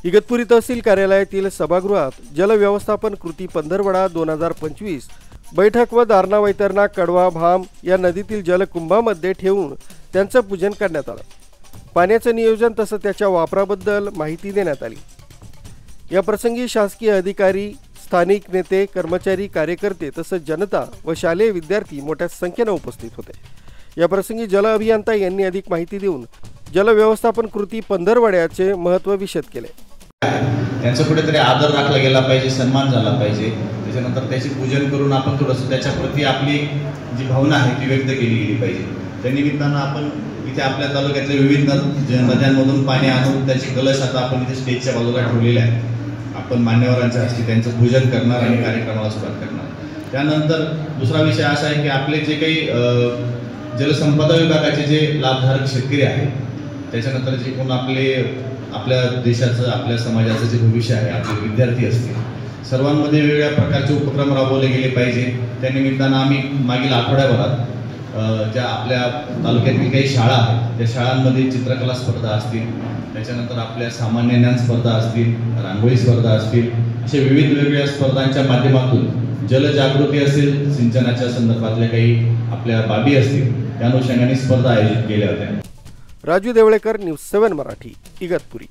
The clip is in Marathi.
इगतपुरी तहसील कार्यालयातील सभागृहात जल व्यवस्थापन कृती पंधरवडा 2025 बैठक व दारणा वैतरणा कडवा भाम या नदीतील जलकुंभामध्ये ठेवून त्यांचं पूजन करण्यात आलं। पाण्याचं नियोजन तसं त्याच्या वापराबद्दल माहिती देण्यात आली। या प्रसंगी शासकीय अधिकारी, स्थानिक नेते, कर्मचारी, कार्यकर्ते तसंच जनता व शालेय विद्यार्थी मोठ्या संख्येने उपस्थित होते। या प्रसंगी जल अभियंता यांनी अधिक माहिती देऊन जल व्यवस्थापन कृती पंधरवड्याचे महत्त्व विशद केले। त्यांचा कुठेतरी आदर राखला गेला पाहिजे, सन्मान झाला पाहिजे। त्याच्यानंतर त्याचे पूजन करून आपण थोडंसं त्याच्याप्रती आपली जी भावना आहे ती व्यक्त केली गेली पाहिजे। त्या निमित्तानं आपण इथे आपल्या तालुक्यातल्या विविध नद्यांमधून पाणी आणून त्याची कलश आता आपण इथे स्टेजच्या बाजूला ठेवलेले आहे। आपण मान्यवरांच्या हस्ते त्यांचं पूजन करणार आणि कार्यक्रमाला सुरुवात करणार। त्यानंतर दुसरा विषय असा आहे की आपले जे काही जलसंपदा विभागाचे जे लाभधारक शेतकरी आहेत, त्याच्यानंतर जे कोण आपल्या देशाचं, आपल्या समाजाचं जे भविष्य आहे, आपले विद्यार्थी असतील, सर्वांमध्ये वेगवेगळ्या प्रकारचे उपक्रम राबवले गेले पाहिजे। त्या निमित्तानं आम्ही मागील आठवड्याभरात ज्या आपल्या तालुक्यातील काही शाळा आहेत त्या शाळांमध्ये चित्रकला स्पर्धा असतील, त्याच्यानंतर आपल्या सामान्य ज्ञान स्पर्धा असतील, रांगोळी स्पर्धा असतील, अशा विविध वेगवेगळ्या स्पर्धांच्या माध्यमातून जलजागृती असेल, सिंचनाच्या संदर्भातल्या काही आपल्या बाबी असतील, त्या अनुषंगाने स्पर्धा आयोजित केल्या होत्या। राजू देवळेकर, न्यूज 7 मराठी, इगतपुरी।